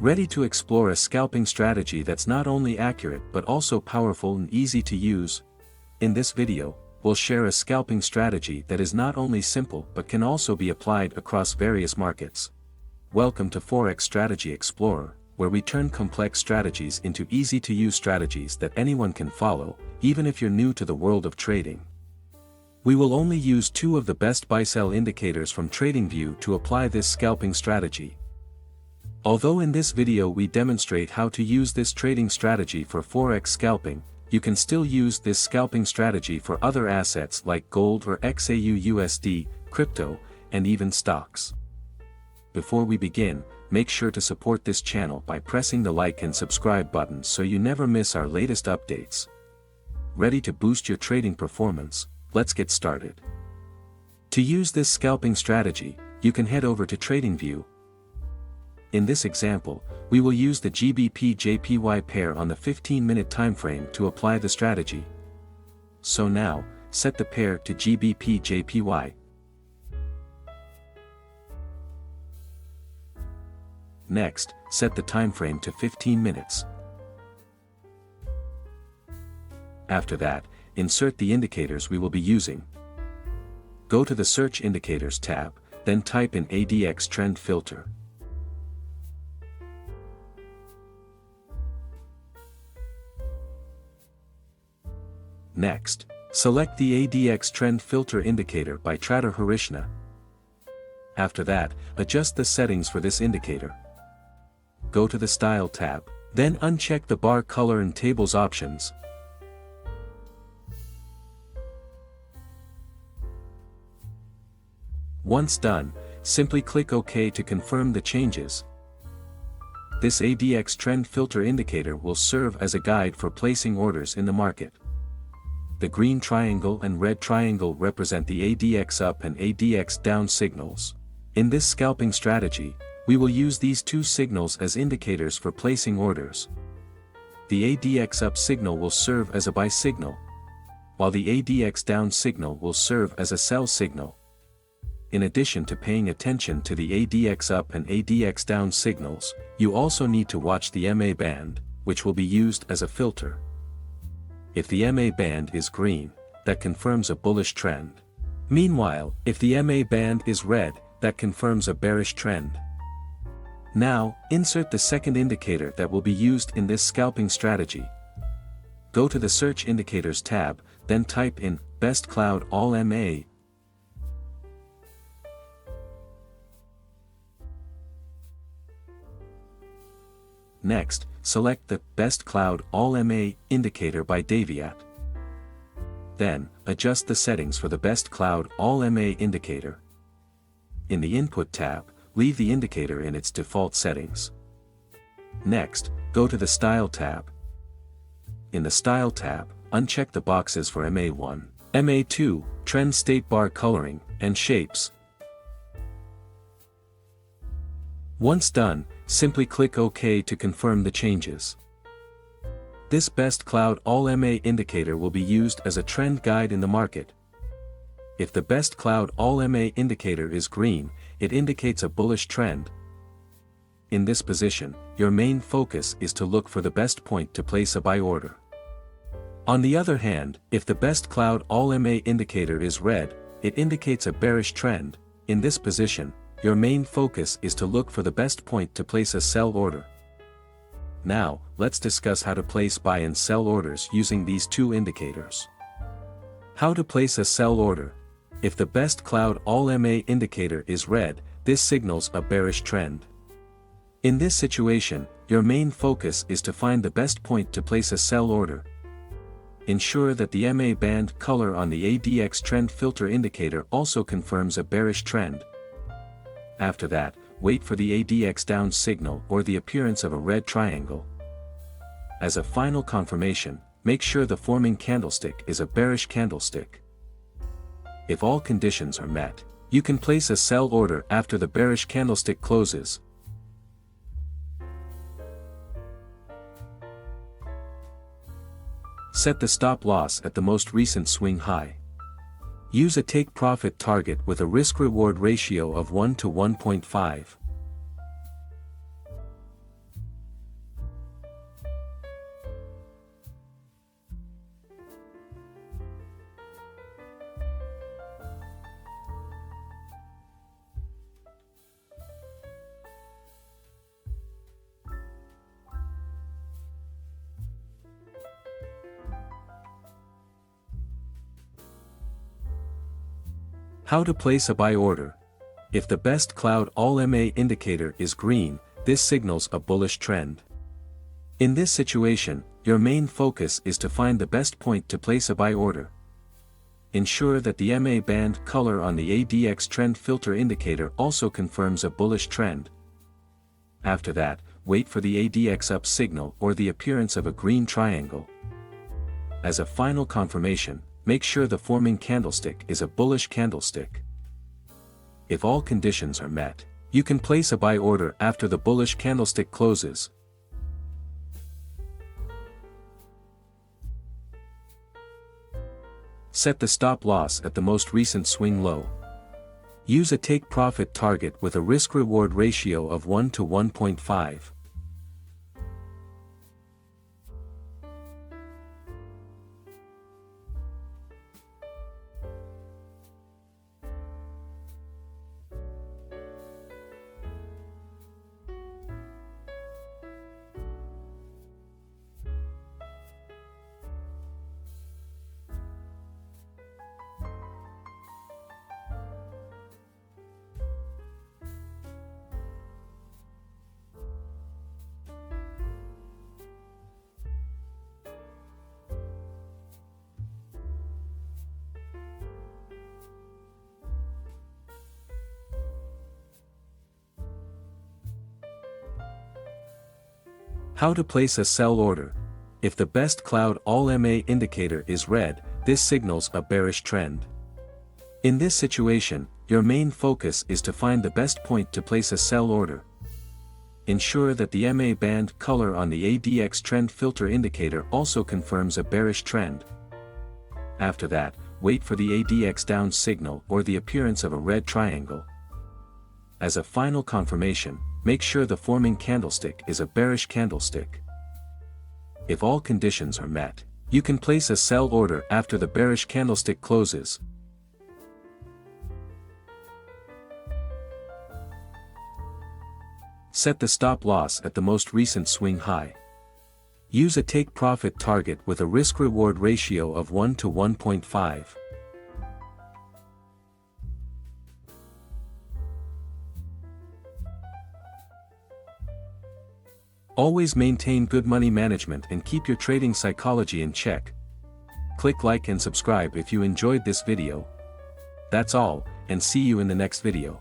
Ready to explore a scalping strategy that's not only accurate but also powerful and easy to use? In this video, we'll share a scalping strategy that is not only simple but can also be applied across various markets. Welcome to Forex Strategy Explorer, where we turn complex strategies into easy-to-use strategies that anyone can follow, even if you're new to the world of trading. We will only use two of the best buy-sell indicators from Tradingview to apply this scalping strategy. Although in this video we demonstrate how to use this trading strategy for Forex scalping, you can still use this scalping strategy for other assets like gold or xauusd, crypto, and even stocks. Before we begin, make sure to support this channel by pressing the like and subscribe buttons so you never miss our latest updates. Ready to boost your trading performance? Let's get started. To use this scalping strategy, you can head over to Tradingview. In this example, we will use the GBP-JPY pair on the 15-minute timeframe to apply the strategy. So now, set the pair to GBP-JPY. Next, set the timeframe to 15 minutes. After that, insert the indicators we will be using. Go to the Search Indicators tab, then type in ADX Trend filter. Next, select the ADX Trend filter indicator by Tradingview. After that, adjust the settings for this indicator. Go to the Style tab, then uncheck the bar color and tables options. Once done, simply click OK to confirm the changes. This ADX Trend filter indicator will serve as a guide for placing orders in the market. The green triangle and red triangle represent the ADX up and ADX down signals. In this scalping strategy, we will use these two signals as indicators for placing orders. The ADX up signal will serve as a buy signal, while the ADX down signal will serve as a sell signal. In addition to paying attention to the ADX up and ADX down signals, you also need to watch the MA band, which will be used as a filter. If the MA band is green, that confirms a bullish trend. Meanwhile, if the MA band is red, that confirms a bearish trend. Now, insert the second indicator that will be used in this scalping strategy. Go to the Search Indicators tab, then type in Best Cloud All MA. Next, select the Best Cloud All MA indicator by Daviat. Then, adjust the settings for the Best Cloud All MA indicator. In the Input tab, leave the indicator in its default settings. Next, go to the Style tab. In the Style tab, uncheck the boxes for MA1, MA2, Trend State Bar Coloring, and Shapes. Once done, simply click OK to confirm the changes. This Best Cloud All MA indicator will be used as a trend guide in the market. If the Best Cloud All MA indicator is green, it indicates a bullish trend. In this position, your main focus is to look for the best point to place a buy order. On the other hand, if the Best Cloud All MA indicator is red, it indicates a bearish trend. In this position, your main focus is to look for the best point to place a sell order. Now, let's discuss how to place buy and sell orders using these two indicators. How to place a sell order. If the Best Cloud All MA indicator is red, this signals a bearish trend. In this situation, your main focus is to find the best point to place a sell order. Ensure that the MA band color on the ADX Trend filter indicator also confirms a bearish trend. After that, wait for the ADX down signal or the appearance of a red triangle. As a final confirmation, make sure the forming candlestick is a bearish candlestick. If all conditions are met, you can place a sell order after the bearish candlestick closes. Set the stop loss at the most recent swing high. Use a take-profit target with a risk-reward ratio of 1 to 1.5. How to place a buy order. If the best cloud all MA indicator is green, this signals a bullish trend. In this situation, your main focus is to find the best point to place a buy order. Ensure that the MA band color on the ADX Trend filter indicator also confirms a bullish trend. After that, wait for the ADX up signal or the appearance of a green triangle. As a final confirmation, make sure the forming candlestick is a bullish candlestick. If all conditions are met, you can place a buy order after the bullish candlestick closes. Set the stop loss at the most recent swing low. Use a take profit target with a risk-reward ratio of 1 to 1.5. How to place a sell order. If the best cloud all MA indicator is red, this signals a bearish trend. In this situation, your main focus is to find the best point to place a sell order. Ensure that the MA band color on the ADX Trend filter indicator also confirms a bearish trend. After that, wait for the ADX down signal or the appearance of a red triangle. As a final confirmation, make sure the forming candlestick is a bearish candlestick. If all conditions are met, you can place a sell order after the bearish candlestick closes. Set the stop loss at the most recent swing high. Use a take profit target with a risk-reward ratio of 1 to 1.5. Always maintain good money management and keep your trading psychology in check. Click like and subscribe if you enjoyed this video. That's all, and see you in the next video.